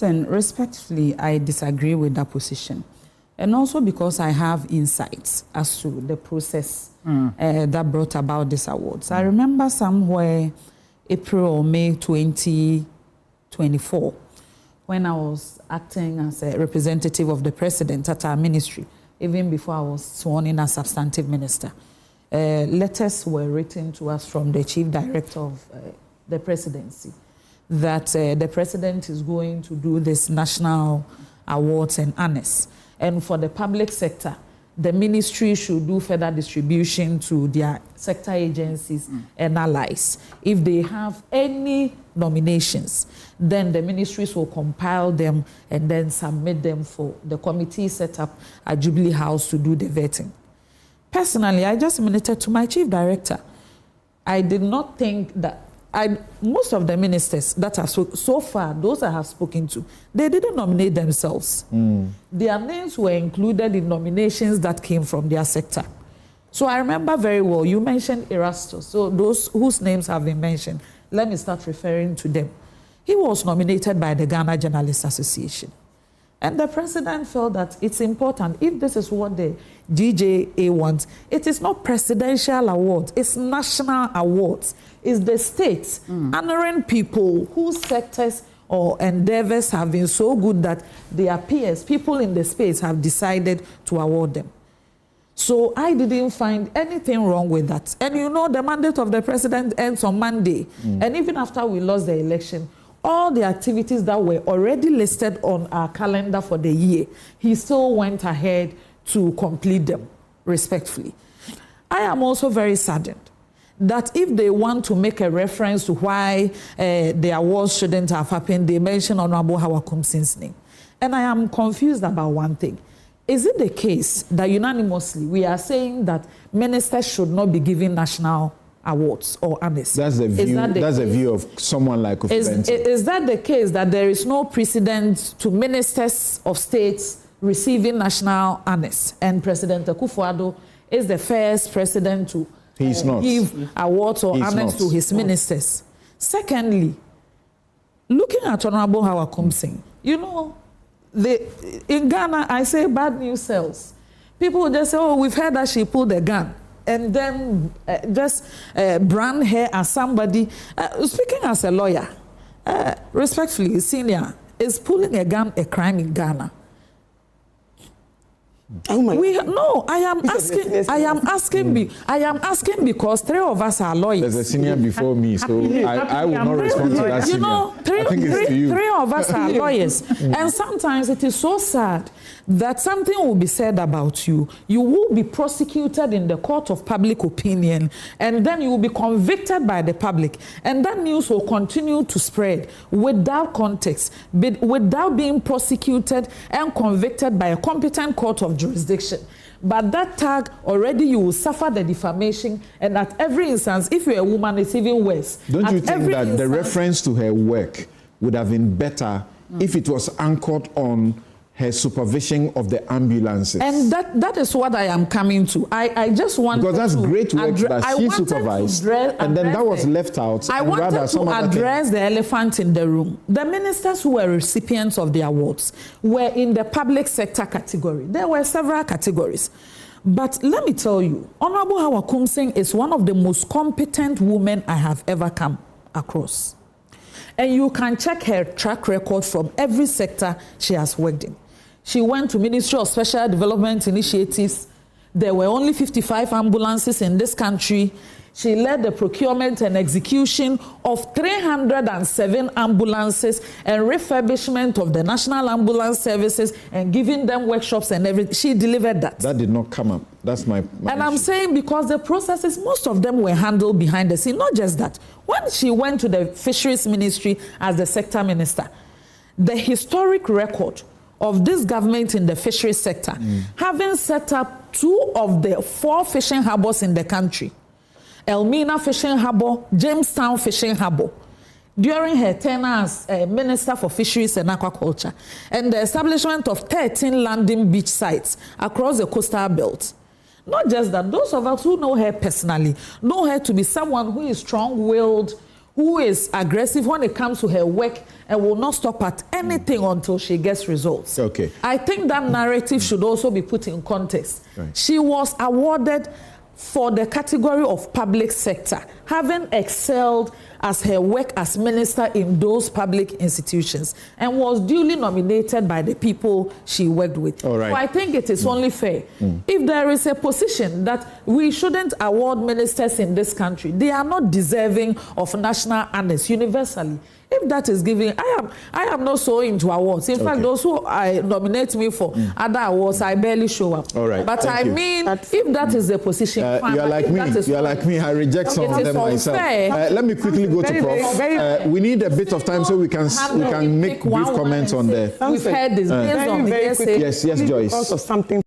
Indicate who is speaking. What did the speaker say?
Speaker 1: Listen, respectfully, I disagree with that position. And also because I have insights as to the process that brought about these awards. I remember somewhere April or May 2024, when I was acting as a representative of the president at our ministry, even before I was sworn in as substantive minister. Letters were written to us from the chief director of the presidency that the president is going to do this national awards and honors. And for the public sector, the ministry should do further distribution to their sector agencies and allies. If they have any nominations, then the ministries will compile them and then submit them for the committee set up at Jubilee House to do the vetting. Personally, I just submitted to my chief director. I did not think that most of the ministers that have so far, those I have spoken to, they didn't nominate themselves. Their names were included in nominations that came from their sector. So I remember very well, you mentioned Erastus. So those whose names have been mentioned, let me start referring to them. He was nominated by the Ghana Journalists Association. And the president felt that it's important, if this is what the GJA wants, it is not presidential awards, it's national awards. It's the states honoring people whose sectors or endeavors have been so good that their peers, people in the space, have decided to award them. So I didn't find anything wrong with that. And you know, the mandate of the president ends on Monday. And even after we lost the election, all the activities that were already listed on our calendar for the year, he still went ahead to complete them, respectfully. I am also very saddened that if they want to make a reference to why the awards shouldn't have happened, they mention Honorable Hawa Koomson's name. And I am confused about one thing. Is it the case that unanimously we are saying that ministers should not be given national awards or honors?
Speaker 2: That's the view. That's the view of someone like Ofibenti.
Speaker 1: Is that the case that there is no precedent to ministers of states receiving national honors, and President Akufo-Addo is the first president to give awards or honors to his ministers? Secondly, looking at Honorable Hawa Koomson, you know, in Ghana, I say bad news sells. People just say, oh, we've heard that she pulled a gun, and then just brand her as somebody. Speaking as a lawyer, respectfully, senior, is pulling a gun a crime in Ghana?
Speaker 3: Oh my
Speaker 1: no, I am asking because three of us are lawyers.
Speaker 2: There's a senior before me, so I will not respond to that.
Speaker 1: You know, three of us are lawyers. And sometimes it is so sad that something will be said about you. You will be prosecuted in the court of public opinion, and then you will be convicted by the public. And that news will continue to spread without context, without being prosecuted and convicted by a competent court of jurisdiction. But that tag, already you will suffer the defamation, and at every instance, if you're a woman, it's even worse.
Speaker 2: Don't you think that the reference to her work would have been better if it was anchored on her supervision of the ambulances?
Speaker 1: And that is what I am coming to. I just want
Speaker 2: because that's great work that she supervised, and then that was left out.
Speaker 1: I wanted to address the elephant in the room. The ministers who were recipients of the awards were in the public sector category. There were several categories. But let me tell you, Honorable Hawa Koomson is one of the most competent women I have ever come across. And you can check her track record from every sector she has worked in. She went to Ministry of Special Development Initiatives. There were only 55 ambulances in this country. She led the procurement and execution of 307 ambulances and refurbishment of the national ambulance services and giving them workshops and everything. She delivered that.
Speaker 2: That did not come up. That's my
Speaker 1: and
Speaker 2: issue.
Speaker 1: I'm saying because the processes, most of them were handled behind the scene. Not just that. When she went to the Fisheries Ministry as the sector minister, the historic record of this government in the fisheries sector, having set up 2 of the 4 fishing harbors in the country, Elmina Fishing Harbor, Jamestown Fishing Harbor, during her tenure as Minister for Fisheries and Aquaculture, and the establishment of 13 landing beach sites across the coastal belt. Not just that, those of us who know her personally know her to be someone who is strong-willed, who is aggressive when it comes to her work and will not stop at anything until she gets results.
Speaker 2: Okay.
Speaker 1: I think that narrative should also be put in context. Right. She was awarded for the category of public sector, having excelled as her work as minister in those public institutions, and was duly nominated by the people she worked with.
Speaker 2: All right.
Speaker 1: So I think it is only fair. If there is a position that we shouldn't award ministers in this country, they are not deserving of national honors universally. If that is given, I am not so into awards. In fact, those who nominate me for other awards, I barely show up.
Speaker 2: All right.
Speaker 1: But I mean, if that is the position, fine,
Speaker 2: you are like me. You are like me. I reject some of them myself. Let me quickly go to Prof. We need a bit of time so we can make brief comments on the.
Speaker 1: We've heard this based on the
Speaker 2: yes, Joyce.
Speaker 3: Because of something